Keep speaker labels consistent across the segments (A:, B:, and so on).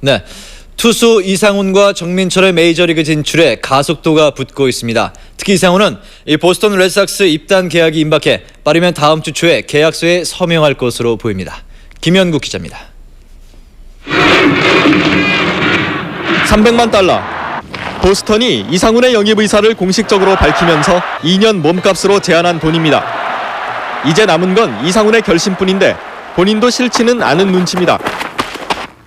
A: 네, 투수 이상훈과 정민철의 메이저리그 진출에 가속도가 붙고 있습니다. 특히 이상훈은 이 보스턴 레드삭스 입단 계약이 임박해 빠르면 다음 주 초에 계약서에 서명할 것으로 보입니다. 김현국 기자입니다.
B: $300만. 보스턴이 이상훈의 영입 의사를 공식적으로 밝히면서 2년 몸값으로 제안한 돈입니다. 이제 남은 건 이상훈의 결심뿐인데 본인도 싫지는 않은 눈치입니다.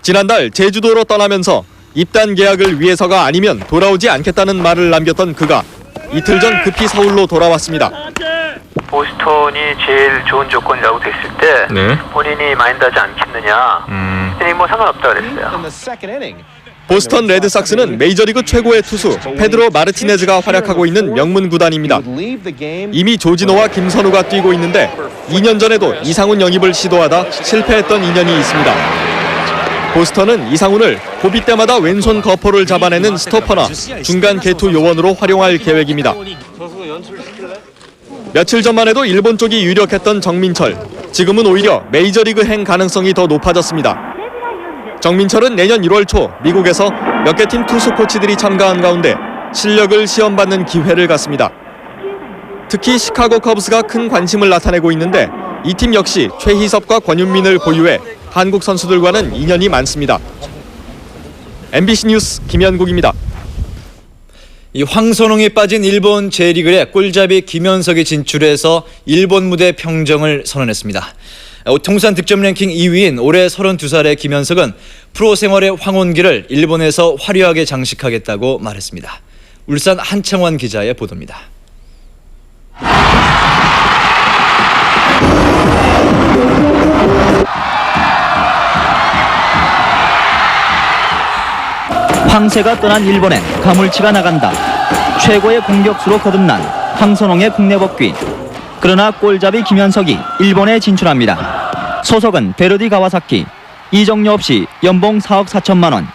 B: 지난달 제주도로 떠나면서 입단 계약을 위해서가 아니면 돌아오지 않겠다는 말을 남겼던 그가 이틀 전 급히 서울로 돌아왔습니다.
C: 보스턴이 제일 좋은 조건이라고 됐을 때 본인이 마인드하지 않겠느냐. 뭐 상관없다 그랬어요.
B: 보스턴 레드삭스는 메이저리그 최고의 투수 페드로 마르티네즈가 활약하고 있는 명문 구단입니다. 이미 조진호와 김선우가 뛰고 있는데 2년 전에도 이상훈 영입을 시도하다 실패했던 인연이 있습니다. 보스턴은 이상훈을 고비 때마다 왼손 거포를 잡아내는 스토퍼나 중간 개투 요원으로 활용할 계획입니다. 며칠 전만 해도 일본 쪽이 유력했던 정민철, 지금은 오히려 메이저리그행 가능성이 더 높아졌습니다. 정민철은 내년 1월 초 미국에서 몇 개 팀 투수 코치들이 참가한 가운데 실력을 시험받는 기회를 갖습니다. 특히 시카고 컵스가 큰 관심을 나타내고 있는데 이 팀 역시 최희섭과 권윤민을 보유해 한국 선수들과는 인연이 많습니다. MBC 뉴스 김현국입니다.
A: 이 황선홍이 빠진 일본 J리그에 골잡이 김현석이 진출해서 일본 무대 평정을 선언했습니다. 통산 득점 랭킹 2위인 올해 32살의 김현석은 프로 생활의 황혼기를 일본에서 화려하게 장식하겠다고 말했습니다. 울산 한창원 기자의 보도입니다.
D: 황새가 떠난 일본엔 가물치가 나간다. 최고의 공격수로 거듭난 황선홍의 국내 복귀. 그러나 골잡이 김현석이 일본에 진출합니다. 소속은 베르디 가와사키. 이적료 없이 연봉 4억 4천만 원.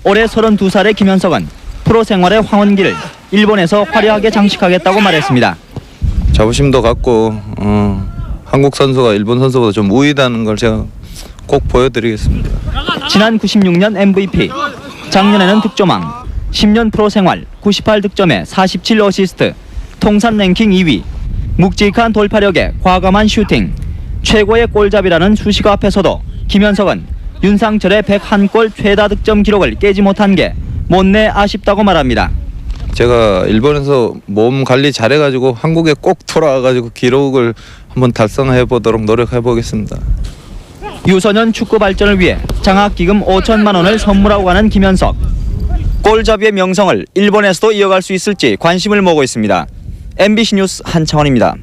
D: 올해 32살의 김현석은 프로 생활의 황혼기를 일본에서 화려하게 장식하겠다고 말했습니다.
E: 자부심도 갖고 한국 선수가 일본 선수보다 좀 우위다는 걸 제가 꼭 보여드리겠습니다.
D: 지난 96년 MVP, 작년에는 득점왕, 10년 프로 생활 98득점에 47어시스트, 통산 랭킹 2위, 묵직한 돌파력에 과감한 슈팅, 최고의 골잡이라는 수식어 앞에서도 김현석은 윤상철의 101골 최다 득점 기록을 깨지 못한 게 못내 아쉽다고 말합니다.
E: 제가 일본에서 몸 관리 잘해가지고 한국에 꼭 돌아와가지고 기록을 한번 달성해 보도록 노력해 보겠습니다.
D: 유소년 축구 발전을 위해 장학기금 5천만 원을 선물하고 가는 김현석. 골잡이의 명성을 일본에서도 이어갈 수 있을지 관심을 모으고 있습니다. MBC 뉴스 한창원입니다.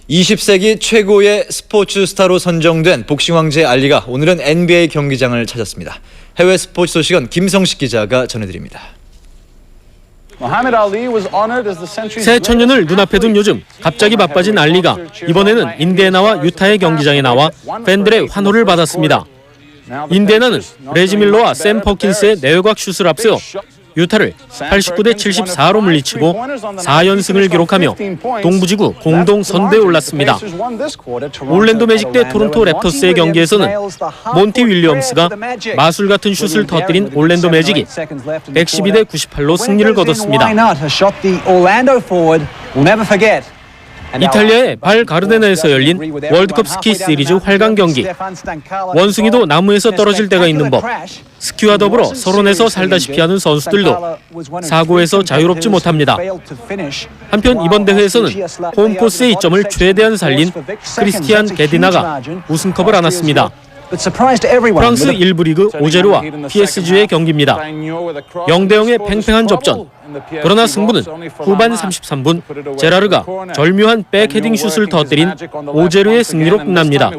A: 20세기 최고의 스포츠 스타로 선정된 복싱 황제 알리가 오늘은 NBA 경기장을 찾았습니다. 해외 스포츠 소식은 김성식 기자가 전해드립니다.
F: 새 천년을 눈앞에 둔 요즘 갑자기 바빠진 알리가 이번에는 인디애나와 유타의 경기장에 나와 팬들의 환호를 받았습니다. 인디애나는 레지 밀러와 샘 퍼킨스의 내외곽 슛을 앞세워 유타를 89대 74로 물리치고 4연승을 기록하며 동부지구 공동 선두에 올랐습니다. 올랜도 매직 대 토론토 랩터스의 경기에서는 몬티 윌리엄스가 마술 같은 슛을 터뜨린 올랜도 매직이 112대 98로 승리를 거뒀습니다. 이탈리아의 발 가르데나에서 열린 월드컵 스키 시리즈 활강 경기. 원숭이도 나무에서 떨어질 때가 있는 법. 스키와 더불어 서론에서 살다시피 하는 선수들도 사고에서 자유롭지 못합니다. 한편 이번 대회에서는 홈코스의 이점을 최대한 살린 크리스티안 게디나가 우승컵을 안았습니다. 프랑스 1부 리그 오제르와 PSG의 경기입니다. 0대0의 팽팽한 접전. 그러나 승부는 후반 33분 제라르가 절묘한 백헤딩 슛을 터뜨린 오제르의 승리로 끝납니다.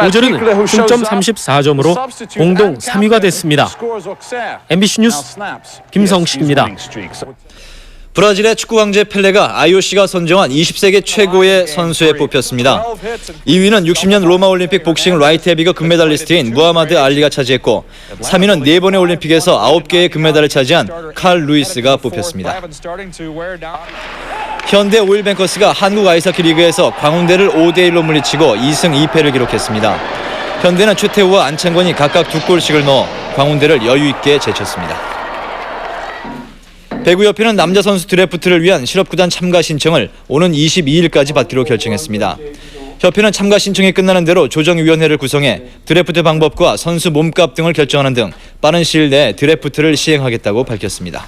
F: 오제르는 승점 34점으로 공동 3위가 됐습니다. MBC 뉴스 김성식입니다.
A: 브라질의 축구 황제 펠레가 IOC가 선정한 20세기 최고의 선수에 뽑혔습니다. 2위는 60년 로마 올림픽 복싱 라이트 헤비급 금메달리스트인 무하마드 알리가 차지했고 3위는 4번의 올림픽에서 9개의 금메달을 차지한 칼 루이스가 뽑혔습니다. 현대 오일뱅커스가 한국 아이스하키 리그에서 광운대를 5대1로 물리치고 2승 2패를 기록했습니다. 현대는 최태우와 안창건이 각각 2골씩을 넣어 광운대를 여유 있게 제쳤습니다. 배구협회는 남자 선수 드래프트를 위한 실업구단 참가 신청을 오는 22일까지 받기로 결정했습니다. 협회는 참가 신청이 끝나는 대로 조정위원회를 구성해 드래프트 방법과 선수 몸값 등을 결정하는 등 빠른 시일 내에 드래프트를 시행하겠다고 밝혔습니다.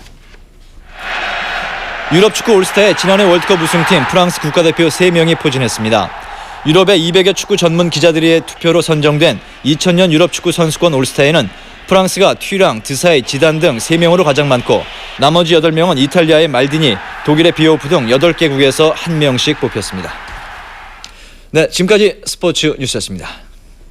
A: 유럽 축구 올스타에 지난해 월드컵 우승팀 프랑스 국가대표 3명이 포진했습니다. 유럽의 200여 축구 전문 기자들의 투표로 선정된 2000년 유럽 축구 선수권 올스타에는 프랑스가 튀랑, 드사이, 지단 등 3명으로 가장 많고 나머지 8명은 이탈리아의 말디니, 독일의 비오프 등 8개국에서 1명씩 뽑혔습니다. 네, 지금까지 스포츠 뉴스였습니다.